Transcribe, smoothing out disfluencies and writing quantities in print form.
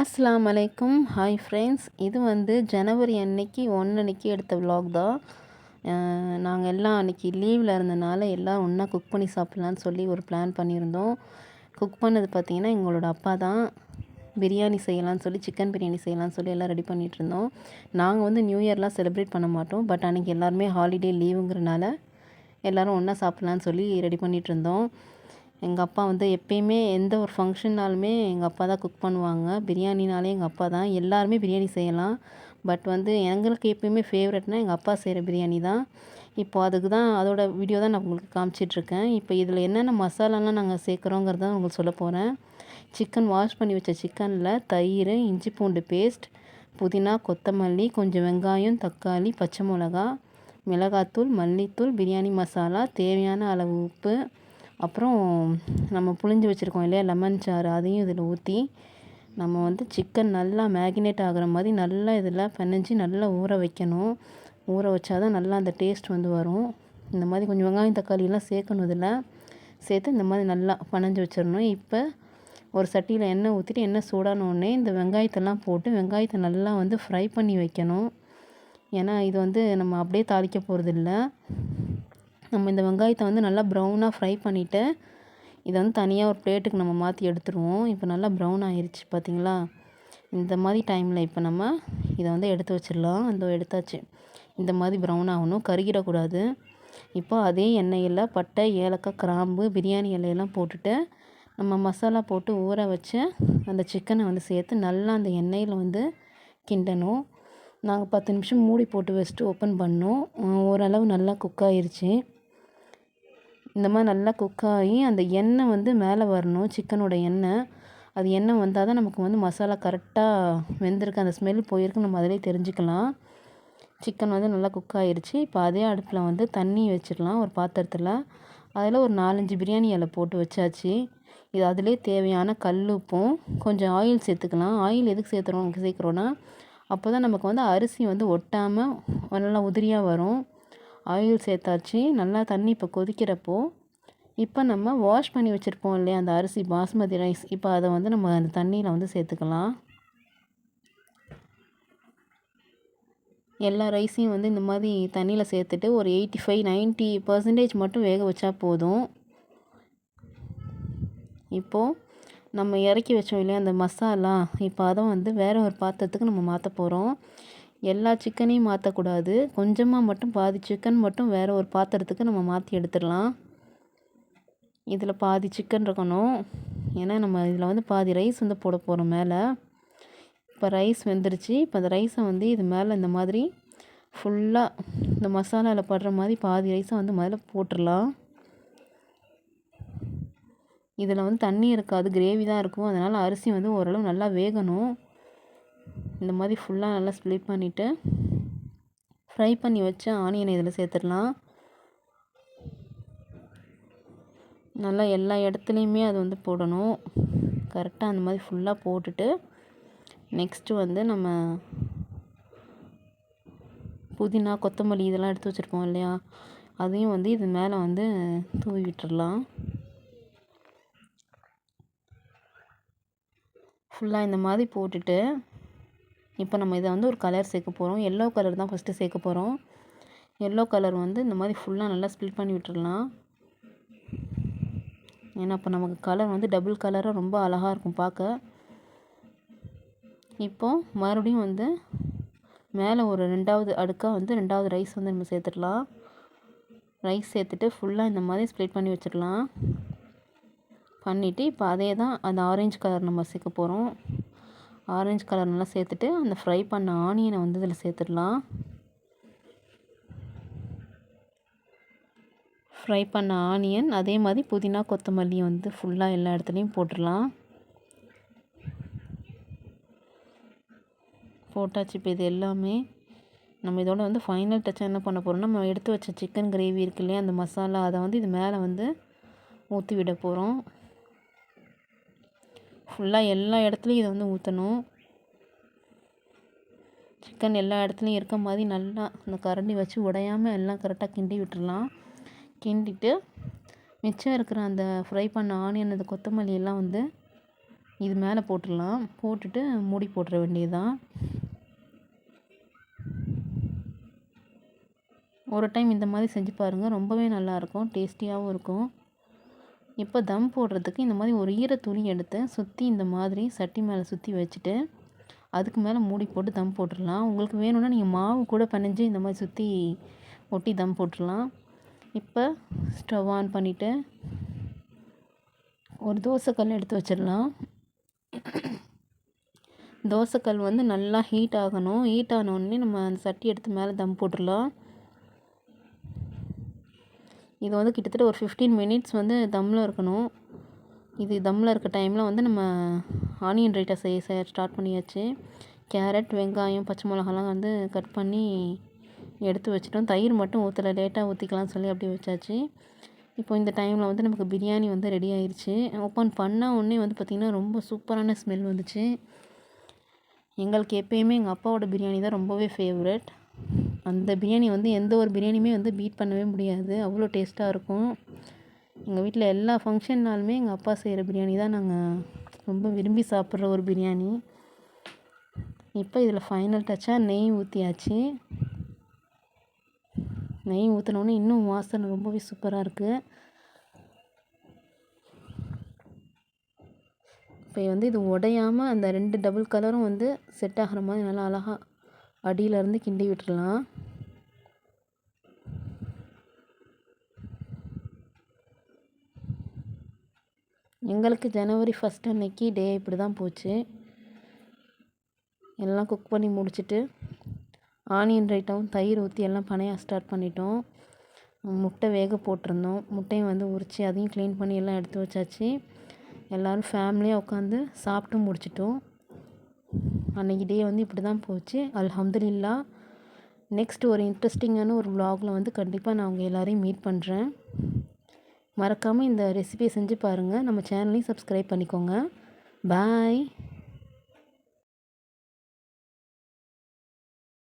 அஸ்ஸலாமு அலைக்கும். Hi friends. இது வந்து ஜனவரி அன்னைக்கு 1 அன்னைக்கு எடுத்த விலாக் தான். நாங்கள் எல்லாம் அன்றைக்கி லீவில் இருந்தனால எல்லாம் ஒன்றா குக் பண்ணி சாப்பிட்லான்னு சொல்லி ஒரு பிளான் பண்ணியிருந்தோம். குக் பண்ணது பார்த்திங்கன்னா எங்களோட அப்பா தான். பிரியாணி செய்யலான்னு சொல்லி சிக்கன் பிரியாணி செய்யலான்னு சொல்லி எல்லாம் ரெடி பண்ணிகிட்ருந்தோம். நாங்கள் வந்து நியூ இயர்லாம் செலிப்ரேட் பண்ண மாட்டோம். பட் அன்றைக்கி எல்லாருமே ஹாலிடே லீவுங்கிறனால எல்லோரும் ஒன்றா சாப்பிட்லான்னு சொல்லி ரெடி பண்ணிகிட்ருந்தோம். எங்கள் அப்பா வந்து எப்பயுமே எந்த ஒரு ஃபங்க்ஷன்னாலுமே எங்கள் அப்பா தான் குக் பண்ணுவாங்க. பிரியாணினாலே எங்கள் அப்பா தான். எல்லாருமே பிரியாணி செய்யலாம். பட் வந்து எங்களுக்கு எப்பயுமே ஃபேவரெட்னால் எங்கள் அப்பா செய்கிற பிரியாணி தான். இப்போ அதுக்கு தான் அதோட வீடியோ தான் நான் உங்களுக்கு காமிச்சிட்ருக்கேன். இப்போ இதில் என்னென்ன மசாலாலாம் நாங்கள் சேர்க்குறோங்கிறத உங்களுக்கு சொல்ல போகிறேன். சிக்கன் வாஷ் பண்ணி வச்ச சிக்கனில் தயிர், இஞ்சி பூண்டு பேஸ்ட், புதினா, கொத்தமல்லி, கொஞ்சம் வெங்காயம், தக்காளி, பச்சை மிளகா, மிளகாத்தூள், மல்லித்தூள், பிரியாணி மசாலா, தேவையான அளவு உப்பு, அப்புறம் நம்ம புழிஞ்சு வச்சுருக்கோம் இல்லையா லெமன் சாறு, அதையும் இதில் ஊற்றி நம்ம வந்து சிக்கன் நல்லா மேகினேட் ஆகிற மாதிரி நல்லா இதில் பெனஞ்சு நல்லா ஊற வைக்கணும். ஊற வச்சா தான் நல்லா அந்த டேஸ்ட் வந்து வரும். இந்த மாதிரி கொஞ்சம் வெங்காயம் தக்காளியெல்லாம் சேர்க்கணும். இதில் சேர்த்து இந்த மாதிரி நல்லா பெனஞ்சு வச்சிடணும். இப்போ ஒரு சட்டியில் எண்ணெய் ஊற்றிட்டு எண்ணெய் சூடானோடனே இந்த வெங்காயத்தெல்லாம் போட்டு வெங்காயத்தை நல்லா வந்து ஃப்ரை பண்ணி வைக்கணும். ஏன்னா இது வந்து நம்ம அப்படியே தாளிக்க போகிறதில்ல. நம்ம இந்த வெங்காயத்தை வந்து நல்லா ப்ரௌனாக ஃப்ரை பண்ணிவிட்டு இதை வந்து தனியாக ஒரு பிளேட்டுக்கு நம்ம மாற்றி எடுத்துருவோம். இப்போ நல்லா ப்ரௌன் ஆயிடுச்சு பார்த்திங்களா? இந்த மாதிரி டைமில் இப்போ நம்ம இதை வந்து எடுத்து வச்சிடலாம். அந்த எடுத்தாச்சு. இந்த மாதிரி ப்ரௌன் ஆகணும், கருகிடக்கூடாது. இப்போ அதே எண்ணெயில் பட்டை, ஏலக்காய், கிராம்பு, பிரியாணி இலையெல்லாம் போட்டுட்டு நம்ம மசாலா போட்டு ஊற வச்ச அந்த சிக்கனை வந்து சேர்த்து நல்லா அந்த எண்ணெயில் வந்து கிண்டணும். நாங்கள் 10 நிமிஷம் மூடி போட்டு வச்சுட்டு ஓப்பன் பண்ணோம். ஓரளவு நல்லா குக் ஆயிருச்சு. இந்த மாதிரி நல்லா குக் ஆகி அந்த எண்ணெய் வந்து மேலே வரணும், சிக்கனோட எண்ணெய். அது எண்ணெய் வந்தால் தான் நமக்கு வந்து மசாலா கரெக்டாக வெந்திருக்கு, அந்த ஸ்மெல் போயிருக்கு நம்ம அதிலே தெரிஞ்சுக்கலாம். சிக்கன் வந்து நல்லா குக் ஆகிருச்சு. இப்போ அதே அடுப்பில் வந்து தண்ணி வச்சிடலாம் ஒரு பாத்திரத்தில். அதில் ஒரு 4-5 பிரியாணி இலை போட்டு வச்சாச்சு. இது அதிலே தேவையான கல் உப்பும் கொஞ்சம் ஆயில் சேர்த்துக்கலாம். ஆயில் எதுக்கு சேர்க்குறோன்னா அப்போ தான் நமக்கு வந்து அரிசி வந்து ஒட்டாமல் நல்லா உதிரியாக வரும். ஆயில் சேர்த்தாச்சு. நல்லா தண்ணி இப்போ கொதிக்கிறப்போ இப்போ நம்ம வாஷ் பண்ணி வச்சுருப்போம் இல்லையா அந்த அரிசி பாஸ்மதி ரைஸ், இப்போ அதை வந்து நம்ம அந்த தண்ணியில் வந்து சேர்த்துக்கலாம். எல்லா ரைஸையும் வந்து இந்த மாதிரி தண்ணியில் சேர்த்துட்டு ஒரு 85-90% மட்டும் வேக வச்சா போதும். இப்போது நம்ம இறக்கி வச்சோம் இல்லையா அந்த மசாலா, இப்போ அதை வந்து வேறு ஒரு பாத்திரத்துக்கு நம்ம மாற்ற போகிறோம். எல்லா சிக்கனையும் மாற்றக்கூடாது. கொஞ்சமாக மட்டும் பாதி சிக்கன் மட்டும் வேறு ஒரு பாத்திரத்துக்கு நம்ம மாற்றி எடுத்துடலாம். இதில் பாதி சிக்கன் இருக்கணும். ஏன்னா நம்ம இதில் வந்து பாதி ரைஸ் வந்து போட போகிறோம் மேலே. இப்போ ரைஸ் வெந்துருச்சு. இப்போ அந்த ரைஸை வந்து இது மேலே இந்த மாதிரி ஃபுல்லாக இந்த மசாலாவில் படுற மாதிரி பாதி ரைஸை வந்து முதல்ல போட்டுடலாம். இதில் வந்து தண்ணி இருக்காது, கிரேவி தான் இருக்கும். அதனால் அரிசி வந்து ஓரளவு நல்லா வேகணும். இந்த மாதிரி ஃபுல்லாக நல்லா ஸ்ப்ளிட் பண்ணிவிட்டு ஃப்ரை பண்ணி வச்ச ஆனியனை இதில் சேர்த்துடலாம். நல்லா எல்லா இடத்துலையுமே அது வந்து போடணும். கரெக்டாக அந்த மாதிரி ஃபுல்லாக போட்டுட்டு நெக்ஸ்ட்டு வந்து நம்ம புதினா, கொத்தமல்லி இதெல்லாம் எடுத்து வச்சுருப்போம் இல்லையா, அதையும் வந்து இது மேலே வந்து தூவி விட்டுடலாம். ஃபுல்லாக இந்த மாதிரி போட்டுட்டு இப்போ நம்ம இதை வந்து ஒரு கலர் சேர்க்க போகிறோம். எல்லோ கலர் தான் ஃபஸ்ட்டு சேர்க்க போகிறோம். எல்லோ கலர் வந்து இந்த மாதிரி ஃபுல்லாக நல்லா ஸ்ப்ளிட் பண்ணி விட்டுடலாம். ஏன்னா அப்போ நமக்கு கலர் வந்து டபுள் கலராக ரொம்ப அழகாக இருக்கும் பார்க்க. இப்போது மறுபடியும் வந்து மேலே ஒரு 2வது அடுக்காக வந்து 2வது ரைஸ் வந்து நம்ம சேர்த்துடலாம். ரைஸ் சேர்த்துட்டு ஃபுல்லாக இந்த மாதிரி ஸ்ப்ளிட் பண்ணி வச்சிடலாம். பண்ணிவிட்டு இப்போ அதே தான் அந்த ஆரஞ்சு கலர் நம்ம சேர்க்க போகிறோம். ஆரஞ்சு கலர் நல்லா சேர்த்துட்டு அந்த ஃப்ரை பண்ண ஆனியனை வந்து இதில் சேர்த்துடலாம். ஃப்ரை பண்ண ஆனியன் அதே மாதிரி புதினா, கொத்தமல்லி வந்து ஃபுல்லாக எல்லா இடத்துலையும் போட்டுடலாம். போட்டாச்சு. இப்போ இது எல்லாமே நம்ம இதோட வந்து ஃபைனல் டச் என்ன பண்ண போகிறோம்னா நம்ம எடுத்து வச்ச சிக்கன் கிரேவி இருக்கு இல்லையா அந்த மசாலா, அதை வந்து இது மேலே வந்து ஊற்றி விட போகிறோம். ஃபுல்லாக எல்லா இடத்துலையும் இதை வந்து ஊற்றணும். சிக்கன் எல்லா இடத்துலையும் இருக்க மாதிரி நல்லா அந்த கரண்டி வச்சு உடையாமல் எல்லாம் கரெக்டாக கிண்டி விட்டுடலாம். கிண்டிட்டு மிச்சம் இருக்கிற அந்த ஃப்ரை பண்ண ஆனியன், அந்த கொத்தமல்லி எல்லாம் வந்து இது மேலே போட்டுடலாம். போட்டுட்டு மூடி போட்டுற வேண்டியது தான். ஒரு டைம் இந்த மாதிரி செஞ்சு பாருங்கள், ரொம்பவே நல்லாயிருக்கும், டேஸ்டியாகவும் இருக்கும். இப்போ தம் போடுறதுக்கு இந்த மாதிரி ஒரு ஈர துணி எடுத்து சுற்றி இந்த மாதிரி சட்டி மேலே சுற்றி வச்சுட்டு அதுக்கு மேலே மூடி போட்டு தம் போட்டுடலாம். உங்களுக்கு வேணும்னா நீங்கள் மாவு கூட பிணைஞ்சு இந்த மாதிரி சுற்றி ஒட்டி தம் போட்டுடலாம். இப்போ ஸ்டவ் ஆன் பண்ணிவிட்டு ஒரு தோசைக்கல் எடுத்து வச்சிடலாம். தோசைக்கல் வந்து நல்லா ஹீட் ஆகணும். ஹீட் ஆனோடனே நம்ம அந்த சட்டி எடுத்து மேலே தம் போட்டுடலாம். இது வந்து கிட்டத்தட்ட ஒரு 15 மினிட்ஸ் வந்து தம்மில் இருக்கணும். இது தம்மில் இருக்க டைமில் வந்து நம்ம ஆனியன் ரைட்டா செய்ய ஸ்டார்ட் பண்ணியாச்சு. கேரட், வெங்காயம், பச்சை மிளகாலாம் வந்து கட் பண்ணி எடுத்து வச்சிட்டோம். தயிர் மட்டும் ஊற்றலை, லேட்டாக ஊற்றிக்கலாம்னு சொல்லி அப்படியே வச்சாச்சு. இப்போ இந்த டைமில் வந்து நமக்கு பிரியாணி வந்து ரெடி ஆயிடுச்சு. ஓப்பன் பண்ண உடனே வந்து பார்த்திங்கன்னா ரொம்ப சூப்பரான ஸ்மெல் வந்துச்சு. எங்களுக்கு எப்பயுமே எங்கள் அப்பாவோட பிரியாணி தான் ரொம்பவே ஃபேவரட். அந்த பிரியாணி வந்து எந்த ஒரு பிரியாணியுமே வந்து பீட் பண்ணவே முடியாது, அவ்வளோ டேஸ்ட்டாக இருக்கும். எங்கள் வீட்டில் எல்லா ஃபங்க்ஷன்னாலுமே எங்கள் அப்பா செய்கிற பிரியாணி தான் நாங்கள் ரொம்ப விரும்பி சாப்பிட்ற ஒரு பிரியாணி. இப்போ இதில் ஃபைனல் டச்சாக நெய் ஊற்றியாச்சு. நெய் ஊற்றினோடனே இன்னும் வாசனை ரொம்பவே சூப்பராக இருக்குது. இப்போ வந்து இது உடையாமல் அந்த 2 டபுள் கலரும் வந்து செட் ஆகிற மாதிரி நல்லா அழகாக அடியிலேருந்து கிண்டி விட்டுடலாம். எங்களுக்கு ஜனவரி 1 அன்னைக்கு டே இப்படி தான் போச்சு. எல்லாம் குக் பண்ணி முடிச்சுட்டு ஆனியன் ரைட்டாவும் தயிர் ஊற்றி எல்லாம் பனையா ஸ்டார்ட் பண்ணிட்டோம். முட்டை வேக போட்டிருந்தோம். முட்டையும் வந்து உரித்து அதையும் க்ளீன் பண்ணி எல்லாம் எடுத்து வச்சாச்சு. எல்லோரும் ஃபேமிலியாக உட்காந்து சாப்பிட்டு முடிச்சிட்டோம். அன்றைக்கி டே வந்து இப்படி தான் போச்சு. அல்ஹம்துலில்லாஹ். நெக்ஸ்ட் ஒரு இன்ட்ரெஸ்டிங்கான ஒரு vlogல வந்து கண்டிப்பாக நான் உங்கள் எல்லோரையும் மீட் பண்ணுறேன். மறக்காமல் இந்த ரெசிபியை செஞ்சு பாருங்கள். நம்ம சேனலையும் சப்ஸ்கிரைப் பண்ணிக்கோங்க. பாய்.